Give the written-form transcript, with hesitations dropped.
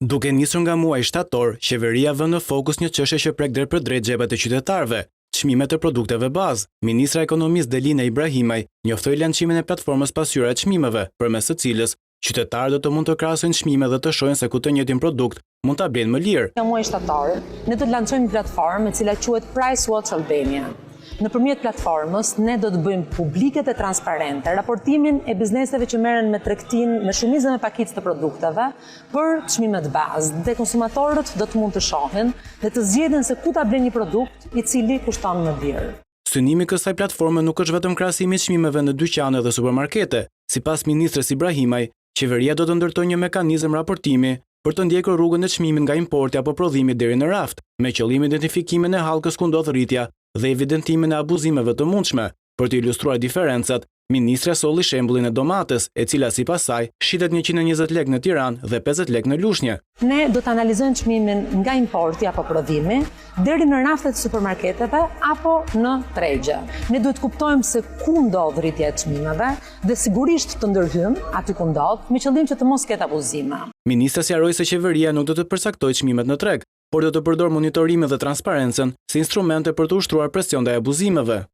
Duke nisur nga muaji shtator, qeveria vën në fokus një çështje që prek drejt për drejt xhepat e qytetarëve, çmimet e produkteve bazë. Ministra e Ekonomisë Delina Ibrahimaj njoftoi lancimin e platformës pasqyra e çmimeve, përmes së cilës qytetarët do të mund të krahasojnë çmimet dhe të shohin se ku të njëjtin produkt mund ta blejnë më lirë. Në muajin shtator, ne do të lancojmë një platformë e cila quhet Price Watch Albania. Nëpërmjet platformës, ne do të bëjmë publike dhe transparente raportimin e bizneseve që merren me tregtinë, me shumicën e pakicë të produkteve për çmimet bazë, dhe konsumatorët do të mund të shohin dhe të zgjedhin se ku ta blejnë një produkt i cili kushton më lirë. Synimi i kësaj platforme nuk është vetëm krahasimi i çmimeve në dyqane dhe supermarkete. Sipas ministres Ibrahimaj, qeveria do të ndërtojë një mekanizëm raportimi për të ndjekur rrugën e çmimit nga importi apo prodhimi deri në raft, me qëllim identifikimin e hallkës ku ndodh rritja dhe evidentimin e abuzimeve të mundshme. Për të ilustruar diferencat, ministra solli shembullin e domates, e cila sipas saj shitet 120 lekë në Tiranë dhe 50 lekë në Lushnjë. Ne do të analizojmë çmimin nga importi apo prodhimi deri në raftet e supermarketeve apo në tregje. Ne duhet kuptojmë se ku ndodh rritja e çmimeve dhe sigurisht të ndërhyjmë aty ku ndodh, me qëllim që të mos ketë abuzime. Ministra sqaroi se qeveria nuk do të përcaktojë çmimet në treg, por do të përdor monitorimin dhe transparencën si instrumente për të ushtruar presion ndaj abuzimeve.